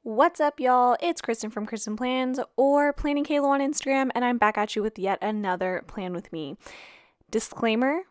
What's up, y'all? It's Kristen from Kristen Plans or Planning Kayla on Instagram, and I'm back at you with yet another plan with me. Disclaimer,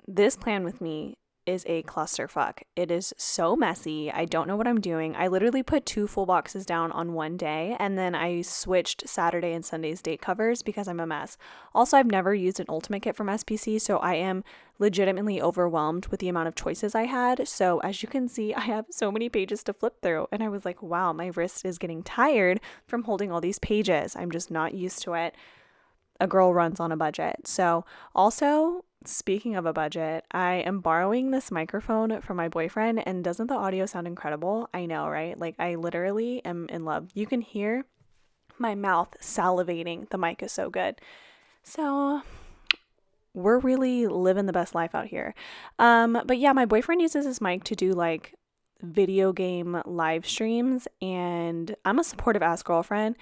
this plan with me is a clusterfuck. It is so messy. I don't know what I'm doing. I literally put 2 full boxes down on one day, and then I switched Saturday and Sunday's date covers because I'm a mess. Also, I've never used an ultimate kit from SPC, so I am legitimately overwhelmed with the amount of choices I had. So as you can see, I have so many pages to flip through, and I was like, wow, my wrist is getting tired from holding all these pages. I'm just not used to it. A girl runs on a budget. So also, speaking of a budget, I am borrowing this microphone from my boyfriend, and doesn't the audio sound incredible? I know, right? Like, I literally am in love. You can hear my mouth salivating. The mic is so good. So we're really living the best life out here. But yeah, my boyfriend uses this mic to do like video game live streams, and I'm a supportive ass girlfriend,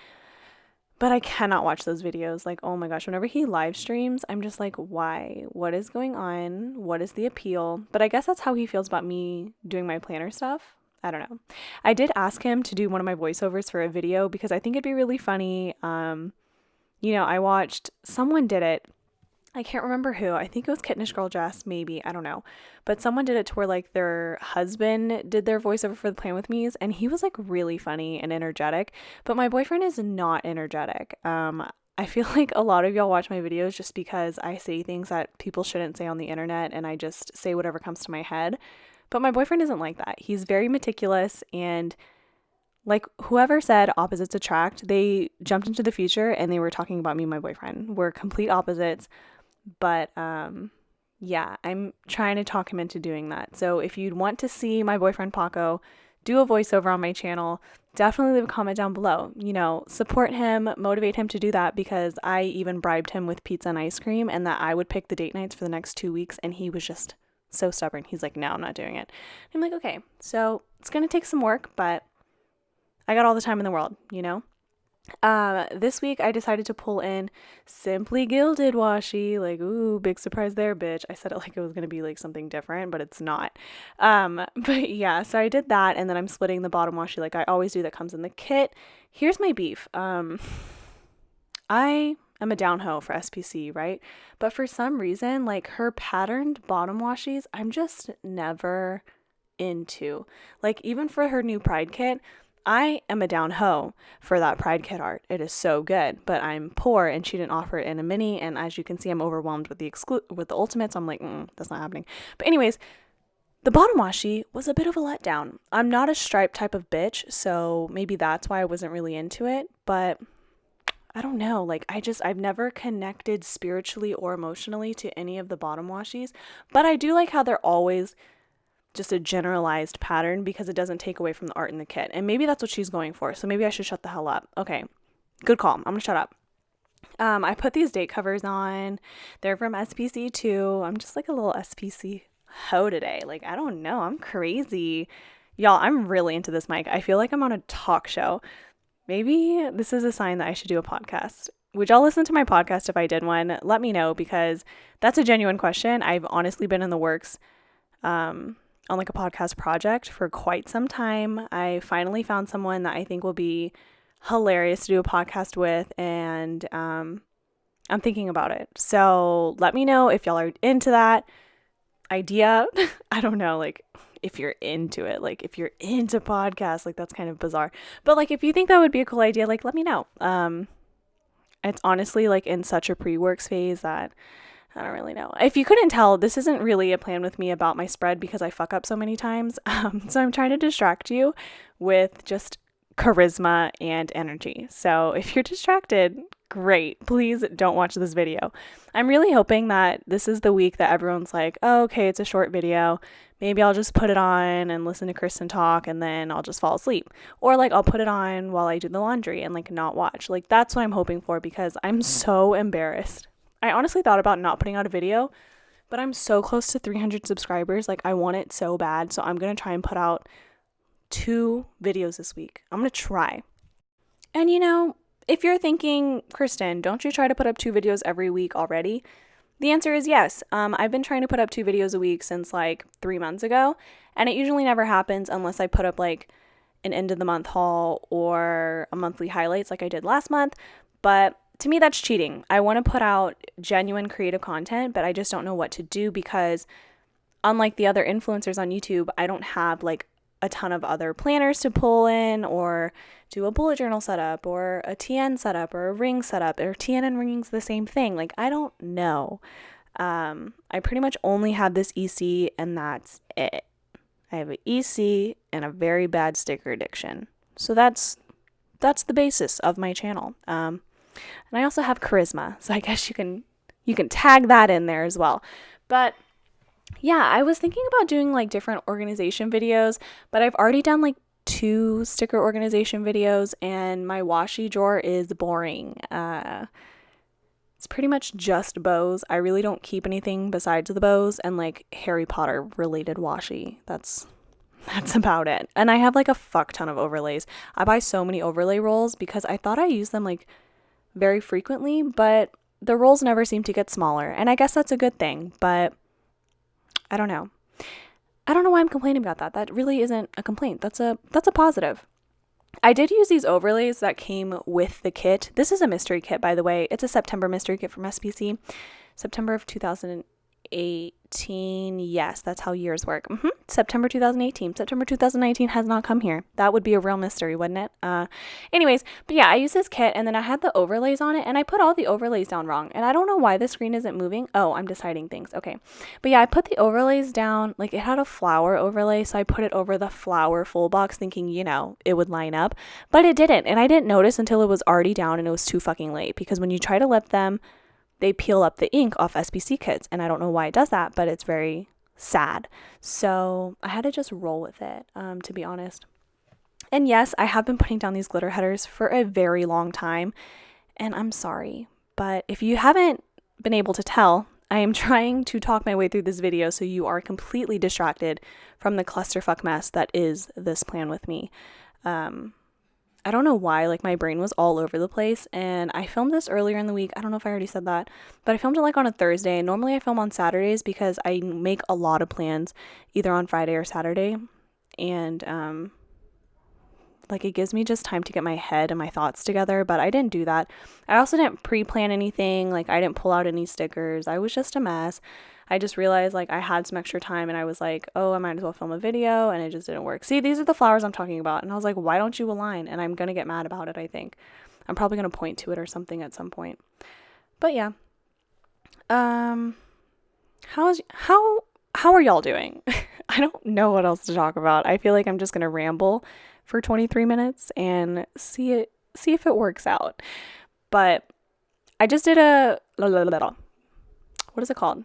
but I cannot watch those videos. Like, oh my gosh, whenever he live streams, I'm just like, why? What is going on? What is the appeal? But I guess that's how he feels about me doing my planner stuff. I don't know. I did ask him to do one of my voiceovers for a video because I think it'd be really funny. I watched, someone did it. I can't remember who. I think it was Kittenish Girl Jess, maybe. I don't know. But someone did it to where like their husband did their voiceover for the Plan With Me's, and he was like really funny and energetic. But my boyfriend is not energetic. I feel like a lot of y'all watch my videos just because I say things that people shouldn't say on the internet, and I just say whatever comes to my head. But my boyfriend isn't like that. He's very meticulous, and like whoever said opposites attract, they jumped into the future and they were talking about me and my boyfriend. We're complete opposites. But yeah, I'm trying to talk him into doing that. So if you'd want to see my boyfriend Paco do a voiceover on my channel, definitely leave a comment down below. Support him, motivate him to do that, because I even bribed him with pizza and ice cream, and that I would pick the date nights for the next 2 weeks, and he was just so stubborn. He's like, no, I'm not doing it. I'm like, okay, so it's going to take some work, but I got all the time in the world. This week I decided to pull in Simply Gilded washi. Like, ooh, big surprise there, bitch. I said it like it was gonna be like something different, but it's not. But yeah, so I did that, and then I'm splitting the bottom washi like I always do that comes in the kit. Here's my beef. I am a down hoe for SPC, right? But for some reason, like her patterned bottom washies, I'm just never into. Like, even for her new Pride kit, I am a down hoe for that Pride kit art. It is so good, but I'm poor, and she didn't offer it in a mini, and as you can see, I'm overwhelmed with the ultimates. So I'm like, that's not happening. But anyways, the bottom washi was a bit of a letdown. I'm not a striped type of bitch, so maybe that's why I wasn't really into it, but I don't know. Like, I've never connected spiritually or emotionally to any of the bottom washies, but I do like how they're always just a generalized pattern because it doesn't take away from the art in the kit. And maybe that's what she's going for. So maybe I should shut the hell up. Okay, good call. I'm gonna shut up. I put these date covers on. They're from SPC too. I'm just like a little SPC hoe today. Like, I don't know. I'm crazy. Y'all, I'm really into this mic. I feel like I'm on a talk show. Maybe this is a sign that I should do a podcast. Would y'all listen to my podcast if I did one? Let me know, because that's a genuine question. I've honestly been in the works on like a podcast project for quite some time. I finally found someone that I think will be hilarious to do a podcast with, and I'm thinking about it. So let me know if y'all are into that idea. I don't know, like, if you're into it, like if you're into podcasts, like that's kind of bizarre. But like, if you think that would be a cool idea, like let me know. It's honestly like in such a pre-works phase that I don't really know. If you couldn't tell, this isn't really a plan with me about my spread because I fuck up so many times. So I'm trying to distract you with just charisma and energy. So if you're distracted, great. Please don't watch this video. I'm really hoping that this is the week that everyone's like, oh, okay, it's a short video. Maybe I'll just put it on and listen to Kristen talk, and then I'll just fall asleep. Or like I'll put it on while I do the laundry and like not watch. Like, that's what I'm hoping for, because I'm so embarrassed. I honestly thought about not putting out a video, but I'm so close to 300 subscribers. Like, I want it so bad. So I'm going to try and put out 2 videos this week. I'm going to try. And if you're thinking, Kristen, don't you try to put up 2 videos every week already? The answer is yes. I've been trying to put up 2 videos a week since like 3 months ago, and it usually never happens unless I put up like an end of the month haul or a monthly highlights like I did last month, but to me that's cheating. I want to put out genuine creative content, but I just don't know what to do because unlike the other influencers on YouTube, I don't have like a ton of other planners to pull in or do a bullet journal setup or a TN setup or a ring setup, or TN and rings the same thing. Like, I don't know. I pretty much only have this EC and that's it. I have an EC and a very bad sticker addiction. So that's the basis of my channel. And I also have charisma, so I guess you can tag that in there as well. But yeah, I was thinking about doing like different organization videos, but I've already done like 2 sticker organization videos and my washi drawer is boring. It's pretty much just bows. I really don't keep anything besides the bows and like Harry Potter related washi. That's about it. And I have like a fuck ton of overlays. I buy so many overlay rolls because I thought I use them like very frequently, but the rolls never seem to get smaller. And I guess that's a good thing, but I don't know. I don't know why I'm complaining about that. That really isn't a complaint. That's a positive. I did use these overlays that came with the kit. This is a mystery kit, by the way. It's a September mystery kit from SPC. September of 2018. Yes, that's how years work. September 2018. September 2019 has not come here. That would be a real mystery, wouldn't it? Anyways, but yeah, I used this kit and then I had the overlays on it and I put all the overlays down wrong. And I don't know why the screen isn't moving. Oh, I'm deciding things. Okay. But yeah, I put the overlays down, like it had a flower overlay. So I put it over the flower full box thinking, it would line up, but it didn't. And I didn't notice until it was already down and it was too fucking late because when you try to let them, they peel up the ink off SPC kits. And I don't know why it does that, but it's very sad. So I had to just roll with it, to be honest. And yes, I have been putting down these glitter headers for a very long time. And I'm sorry, but if you haven't been able to tell, I am trying to talk my way through this video so you are completely distracted from the clusterfuck mess that is this plan with me. I don't know why, like my brain was all over the place and I filmed this earlier in the week. I don't know if I already said that, but I filmed it like on a Thursday. Normally I film on Saturdays because I make a lot of plans either on Friday or Saturday. And, like it gives me just time to get my head and my thoughts together, but I didn't do that. I also didn't pre-plan anything. Like I didn't pull out any stickers. I was just a mess. I just realized like I had some extra time and I was like, oh, I might as well film a video, and it just didn't work. See, these are the flowers I'm talking about. And I was like, why don't you align? And I'm going to get mad about it, I think. I'm probably going to point to it or something at some point. But yeah. How are y'all doing? I don't know what else to talk about. I feel like I'm just going to ramble for 23 minutes and see if it works out. But I just did what is it called?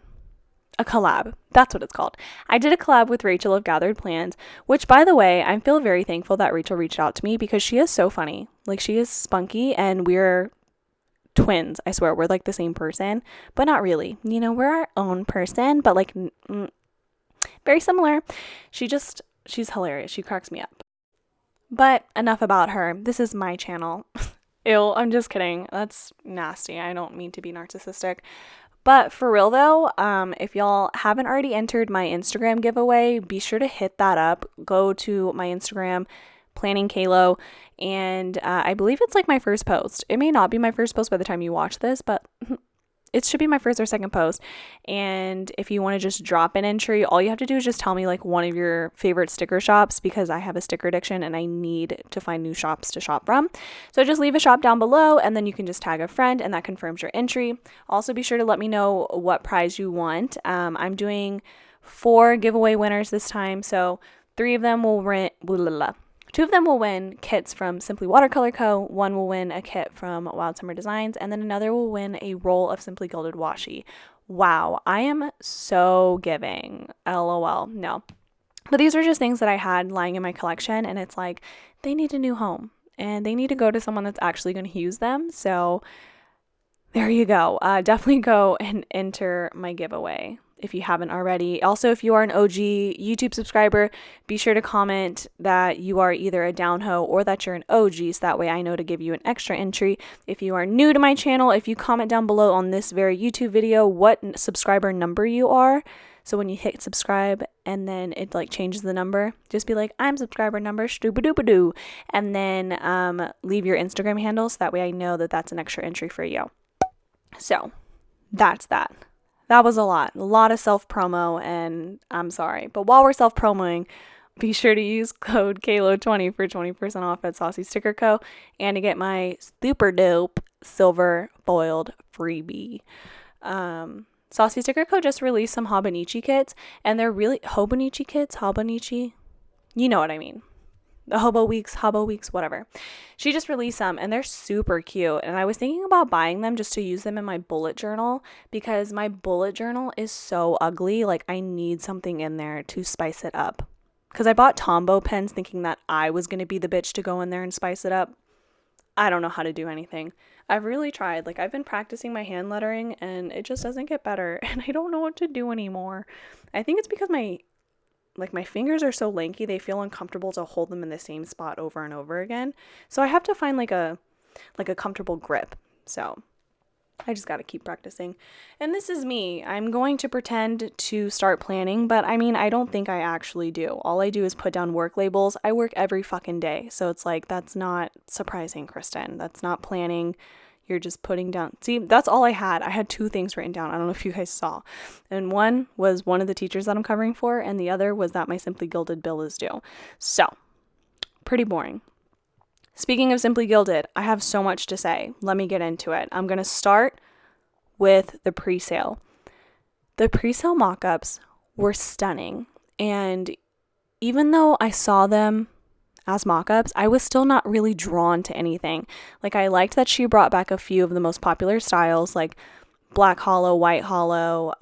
A collab. That's what it's called. I did a collab with Rachel of Gathered Plans, which by the way, I feel very thankful that Rachel reached out to me because she is so funny. Like she is spunky and we're twins. I swear we're like the same person, but not really. We're our own person, but like very similar. She's hilarious. She cracks me up. But enough about her. This is my channel. Ew, I'm just kidding. That's nasty. I don't mean to be narcissistic. But for real though, if y'all haven't already entered my Instagram giveaway, be sure to hit that up. Go to my Instagram, Planning Kalo, and I believe it's like my first post. It may not be my first post by the time you watch this, but it should be my first or second post. And if you want to just drop an entry, all you have to do is just tell me like one of your favorite sticker shops, because I have a sticker addiction and I need to find new shops to shop from. So just leave a shop down below and then you can just tag a friend and that confirms your entry. Also be sure to let me know what prize you want. I'm doing 4 giveaway winners this time. So 2 of them will win kits from Simply Watercolor Co. 1 will win a kit from Wild Summer Designs, and then another will win a roll of Simply Gilded washi. Wow, I am so giving. LOL. No. But these are just things that I had lying in my collection, and it's like they need a new home, and they need to go to someone that's actually going to use them. So there you go. Definitely go and enter my giveaway if you haven't already. Also, if you are an OG YouTube subscriber, be sure to comment that you are either a downho or that you're an OG, so that way I know to give you an extra entry. If you are new to my channel, if you comment down below on this very YouTube video what subscriber number you are, So when you hit subscribe and then it like changes the number, just be like, I'm subscriber number doo, and then leave your Instagram handle so that way I know that that's an extra entry for you. So that's that. That was a lot of self promo, and I'm sorry. But while we're self promoing, be sure to use code KALO20 for 20% off at Saucy Sticker Co. and to get my super dope silver foiled freebie. Saucy Sticker Co. just released some Hobonichi kits, and they're really Hobonichi kits, Hobonichi, you know what I mean. The Hobo Weeks, whatever. She just released some, and they're super cute. And I was thinking about buying them just to use them in my bullet journal, because my bullet journal is so ugly. Like, I need something in there to spice it up. Because I bought Tombow pens thinking that I was going to be the bitch to go in there and spice it up. I don't know how to do anything. I've really tried. Like, I've been practicing my hand lettering, and it just doesn't get better. And I don't know what to do anymore. I think it's because my fingers are so lanky, they feel uncomfortable to hold them in the same spot over and over again. So I have to find like a comfortable grip. So I just got to keep practicing. And this is me. I'm going to pretend to start planning, but I mean, I don't think I actually do. All I do is put down work labels. I work every fucking day. So it's like, that's not surprising, Kristen. That's not planning. You're just putting down. See, that's all I had. I had 2 things written down. I don't know if you guys saw. And one was one of the teachers that I'm covering for, and the other was that my Simply Gilded bill is due. So, pretty boring. Speaking of Simply Gilded, I have so much to say. Let me get into it. I'm going to start with the pre-sale. The pre-sale mock-ups were stunning. And even though I saw them as mock-ups, I was still not really drawn to anything. Like, I liked that she brought back a few of the most popular styles, like black hollow, white hollow.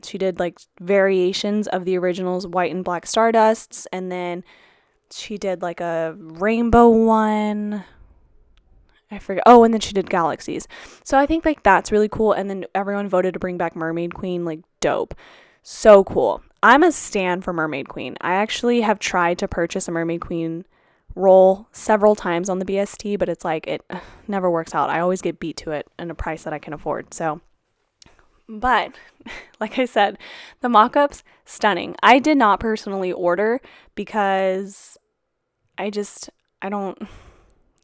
She did like variations of the originals, white and black Stardusts, and then she did like a rainbow one. I forget. Oh, and then she did galaxies. So I think like that's really cool. And then everyone voted to bring back Mermaid Queen. Like, dope. So cool. I'm a stan for Mermaid Queen. I actually have tried to purchase a Mermaid Queen roll several times on the BST, but it's like it never works out. I always get beat to it in a price that I can afford. So, but like I said, the mock-ups, stunning. I did not personally order because I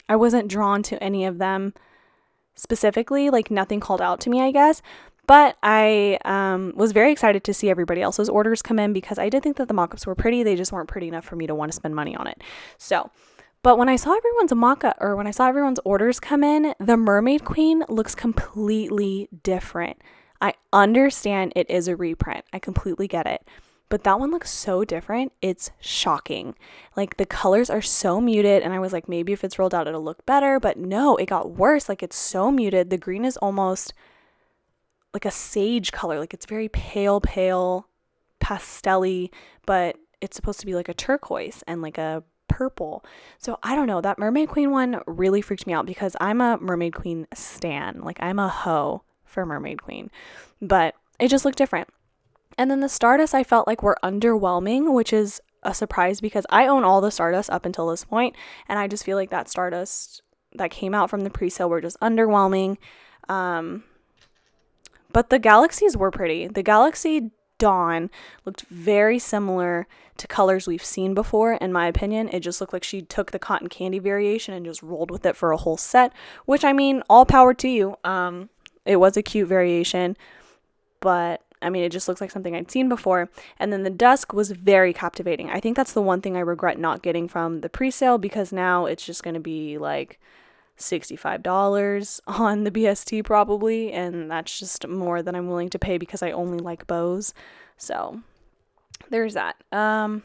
wasn't drawn to any of them specifically. Like, nothing called out to me, I guess. But I was very excited to see everybody else's orders come in, because I did think that the mock-ups were pretty. They just weren't pretty enough for me to want to spend money on it. So, but when I saw everyone's orders come in, the Mermaid Queen looks completely different. I understand it is a reprint. I completely get it. But that one looks so different. It's shocking. Like, the colors are so muted, and I was like, maybe if it's rolled out, it'll look better. But no, it got worse. Like, it's so muted. The green is almost like a sage color. Like, it's very pale pastel-y, but it's supposed to be like a turquoise and like a purple. So I don't know. That Mermaid Queen one really freaked me out, because I'm a Mermaid Queen stan. Like, I'm a hoe for Mermaid Queen. But it just looked different. And then the Stardust I felt like were underwhelming, which is a surprise because I own all the Stardust up until this point, and I just feel like that Stardust that came out from the pre-sale were just underwhelming. But the galaxies were pretty. The Galaxy Dawn looked very similar to colors we've seen before, in my opinion. It just looked like she took the cotton candy variation and just rolled with it for a whole set, which, I mean, all power to you. It was a cute variation, but I mean, it just looks like something I'd seen before. And then the Dusk was very captivating. I think that's the one thing I regret not getting from the pre-sale, because now it's just going to be like $65 on the BST probably, and that's just more than I'm willing to pay because I only like bows. So there's that. I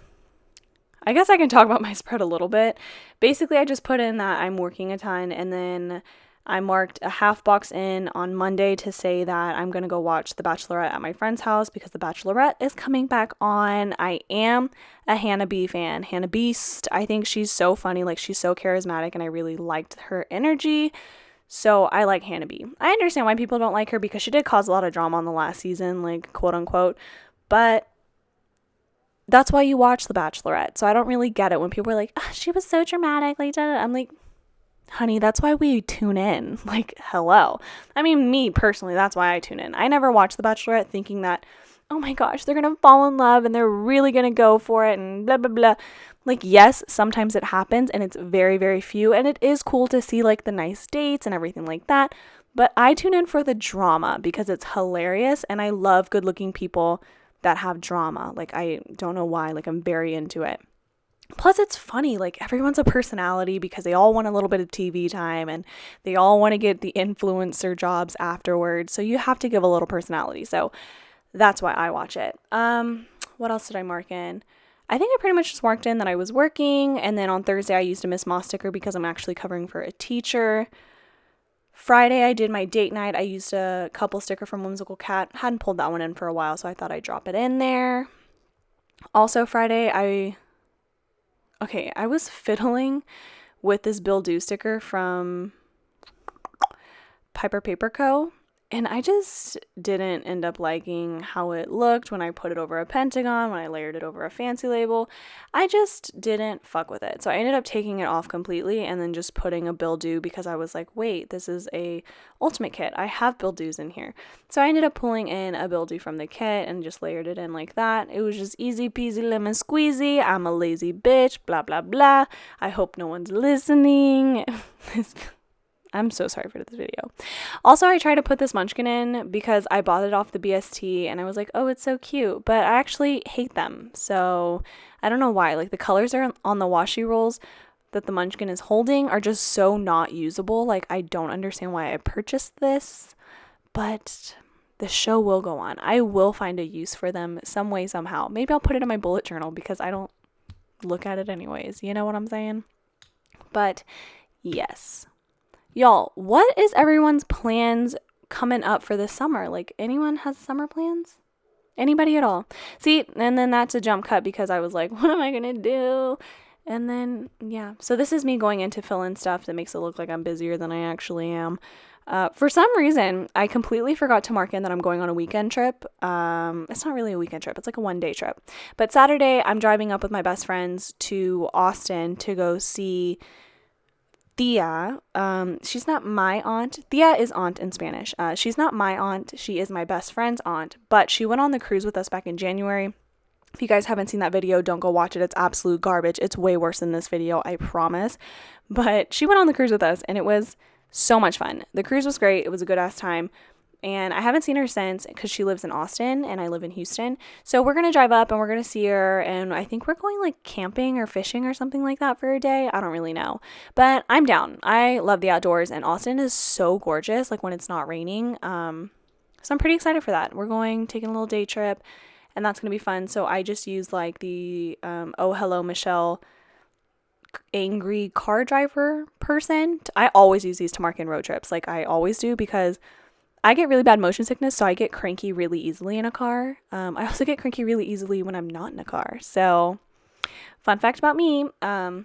guess I can talk about my spread a little bit. Basically, I just put in that I'm working a ton, and then I marked a half box in on Monday to say that I'm going to go watch The Bachelorette at my friend's house because The Bachelorette is coming back on. I am a Hannah B fan. Hannah Beast, I think she's so funny. Like, she's so charismatic, and I really liked her energy. So I like Hannah B. I understand why people don't like her, because she did cause a lot of drama on the last season, like, quote unquote. But that's why you watch The Bachelorette. So I don't really get it when people are like, oh, she was so dramatic. Like, I'm like, honey, that's why we tune in. Like, hello. I mean, me personally, that's why I tune in. I never watch The Bachelorette thinking that oh my gosh, they're going to fall in love and they're really going to go for it and blah, blah, blah. Like, yes, sometimes it happens and it's very, very few. And it is cool to see like the nice dates and everything like that. But I tune in for the drama because it's hilarious. And I love good looking people that have drama. Like, I don't know why. Like, I'm very into it. Plus, it's funny. Like, everyone's a personality because they all want a little bit of TV time and they all want to get the influencer jobs afterwards. So you have to give a little personality. So that's why I watch it. What else did I mark in? I think I pretty much just marked in that I was working, and then on Thursday I used a Miss Moss sticker because I'm actually covering for a teacher. Friday I did my date night. I used a couple sticker from Whimsical Cat. Hadn't pulled that one in for a while, so I thought I'd drop it in there. Also Friday I was fiddling with this Bill Do sticker from Piper Paper Co. And I just didn't end up liking how it looked when I put it over a pentagon, when I layered it over a fancy label. I just didn't fuck with it. So I ended up taking it off completely and then just putting a Bill Do because I was like, wait, this is a ultimate kit. I have Bill Do's in here. So I ended up pulling in a Bill Do from the kit and just layered it in like that. It was just easy peasy lemon squeezy. I'm a lazy bitch, blah, blah, blah. I hope no one's listening. I'm so sorry for this video. Also, I tried to put this munchkin in because I bought it off the BST and I was like, oh, it's so cute. But I actually hate them. So I don't know why. Like, the colors are on the washi rolls that the munchkin is holding are just so not usable. Like, I don't understand why I purchased this. But the show will go on. I will find a use for them some way, somehow. Maybe I'll put it in my bullet journal because I don't look at it anyways. You know what I'm saying? But yes. Y'all, what is everyone's plans coming up for this summer? Like, anyone has summer plans? Anybody at all? See, and then that's a jump cut because I was like, what am I going to do? And then, yeah. So this is me going in to fill in stuff that makes it look like I'm busier than I actually am. For some reason, I completely forgot to mark in that I'm going on a weekend trip. It's not really a weekend trip. It's like a one-day trip. But Saturday, I'm driving up with my best friends to Austin to go see Thea. She's not my aunt. Thea is aunt in Spanish. She's not my aunt. She is my best friend's aunt, but she went on the cruise with us back in January. If you guys haven't seen that video, don't go watch it. It's absolute garbage. It's way worse than this video, I promise. But she went on the cruise with us and it was so much fun. The cruise was great. It was a good ass time. And I haven't seen her since because she lives in Austin and I live in Houston. So we're going to drive up and we're going to see her. And I think we're going like camping or fishing or something like that for a day. I don't really know. But I'm down. I love the outdoors and Austin is so gorgeous, like when it's not raining. So I'm pretty excited for that. We're taking a little day trip and that's going to be fun. So I just used like the Oh Hello Michelle angry car driver person. I always use these to mark in road trips. Like I always do because I get really bad motion sickness, so I get cranky really easily in a car. I also get cranky really easily when I'm not in a car. So, fun fact about me. But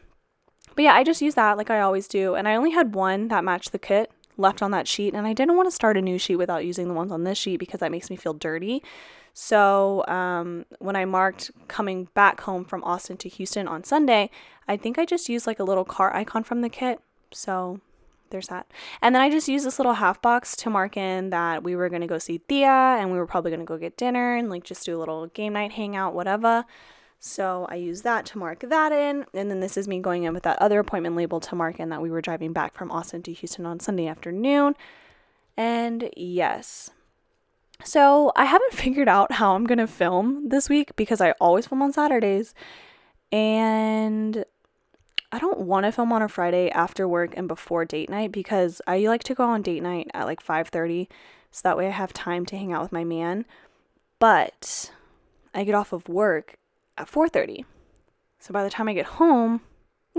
yeah, I just use that like I always do. And I only had one that matched the kit left on that sheet. And I didn't want to start a new sheet without using the ones on this sheet because that makes me feel dirty. So, when I marked coming back home from Austin to Houston on Sunday, I think I just used like a little car icon from the kit. So there's that. And then I just used this little half box to mark in that we were going to go see Thea and we were probably going to go get dinner and like just do a little game night, hangout, whatever. So I used that to mark that in. And then this is me going in with that other appointment label to mark in that we were driving back from Austin to Houston on Sunday afternoon. And yes. So I haven't figured out how I'm going to film this week because I always film on Saturdays. And I don't want to film on a Friday after work and before date night because I like to go on date night at like 5:30 so that way I have time to hang out with my man. But I get off of work at 4:30. So by the time I get home,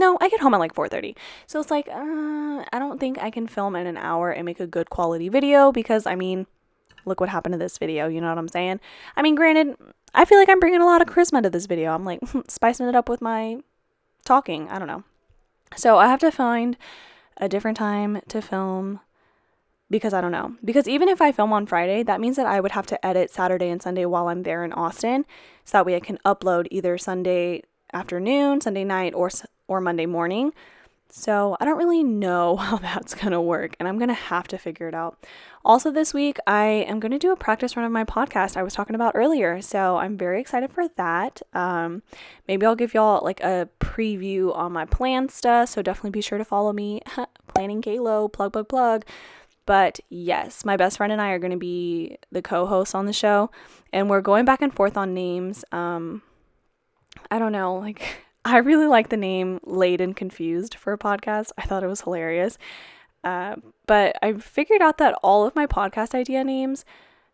I get home at like 4:30. So it's like, I don't think I can film in an hour and make a good quality video because, I mean, look what happened to this video. You know what I'm saying? I mean, granted, I feel like I'm bringing a lot of charisma to this video. I'm like spicing it up with my talking. I don't know. So I have to find a different time to film because I don't know. Because even if I film on Friday, that means that I would have to edit Saturday and Sunday while I'm there in Austin. So that way I can upload either Sunday afternoon, Sunday night, or Monday morning. So I don't really know how that's going to work, and I'm going to have to figure it out. Also this week, I am going to do a practice run of my podcast I was talking about earlier. So I'm very excited for that. Maybe I'll give y'all like a preview on my plan stuff. So definitely be sure to follow me. Planning Kalo, plug. But yes, my best friend and I are going to be the co-hosts on the show, and we're going back and forth on names. I don't know, like I really like the name Late and Confused for a podcast. I thought it was hilarious. But I figured out that all of my podcast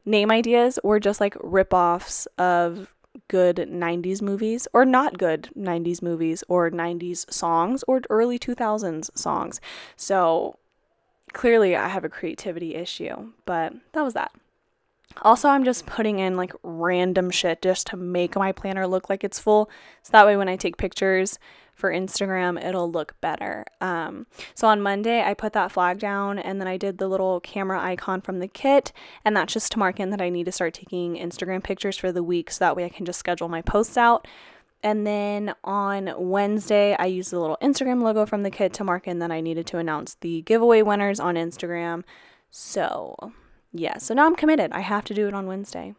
name ideas were just like rip-offs of good 90s movies or not good 90s movies or 90s songs or early 2000s songs. So clearly I have a creativity issue, but that was that. Also, I'm just putting in like random shit just to make my planner look like it's full. So that way when I take pictures for Instagram, it'll look better. So on Monday, I put that flag down and then I did the little camera icon from the kit. And that's just to mark in that I need to start taking Instagram pictures for the week. So that way I can just schedule my posts out. And then on Wednesday, I used the little Instagram logo from the kit to mark in that I needed to announce the giveaway winners on Instagram. So yeah, so now I'm committed. I have to do it on Wednesday.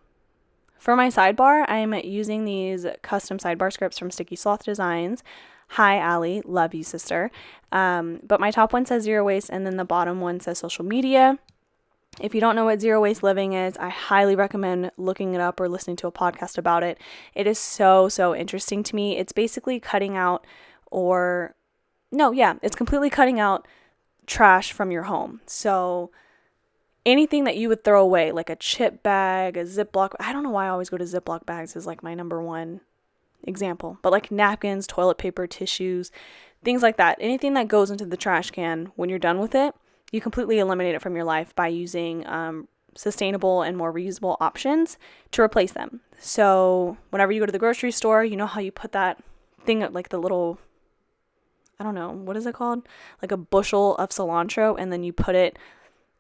For my sidebar, I'm using these custom sidebar scripts from Sticky Sloth Designs. Hi, Allie. Love you, sister. But my top one says zero waste, and then the bottom one says social media. If you don't know what zero waste living is, I highly recommend looking it up or listening to a podcast about it. It is so interesting to me. It's basically it's completely cutting out trash from your home. So anything that you would throw away, like a chip bag, a Ziploc, I don't know why I always go to Ziploc bags as like my number one example, but like napkins, toilet paper, tissues, things like that. Anything that goes into the trash can, when you're done with it, you completely eliminate it from your life by using sustainable and more reusable options to replace them. So whenever you go to the grocery store, you know how you put that thing, like the little, I don't know, what is it called? Like a bushel of cilantro, and then you put it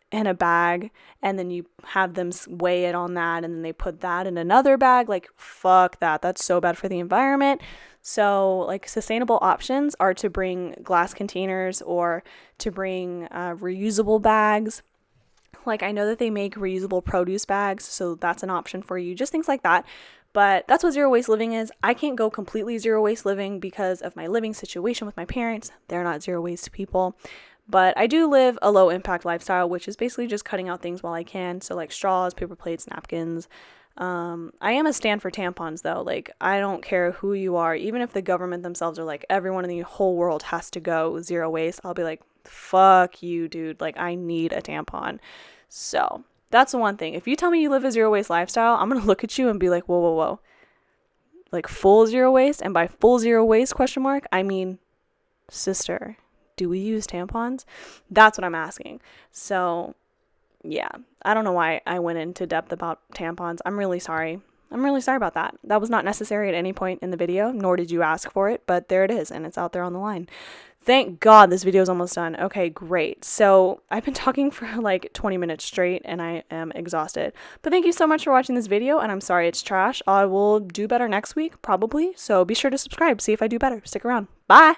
in a bag and then you have them weigh it on that, and then they put that in another bag. Like, fuck that. That's so bad for the environment. So like sustainable options are to bring glass containers or to bring reusable bags. Like I know that they make reusable produce bags, so that's an option for you. Just things like that. But that's what zero waste living is. I can't go completely zero waste living because of my living situation with my parents. They're not zero waste people. But I do live a low impact lifestyle, which is basically just cutting out things while I can. So like straws, paper plates, napkins. I am a stand for tampons though. Like I don't care who you are. Even if the government themselves are like, everyone in the whole world has to go zero waste, I'll be like, fuck you, dude. Like I need a tampon. So that's the one thing. If you tell me you live a zero waste lifestyle, I'm going to look at you and be like, whoa. Like full zero waste? And by full zero waste ? I mean, sister, do we use tampons? That's what I'm asking. So yeah, I don't know why I went into depth about tampons. I'm really sorry. About that. That was not necessary at any point in the video, nor did you ask for it, but there it is, and it's out there on the line. Thank God this video is almost done. Okay, great. So I've been talking for like 20 minutes straight, and I am exhausted. But thank you so much for watching this video, and I'm sorry it's trash. I will do better next week, probably. So be sure to subscribe, see if I do better. Stick around. Bye!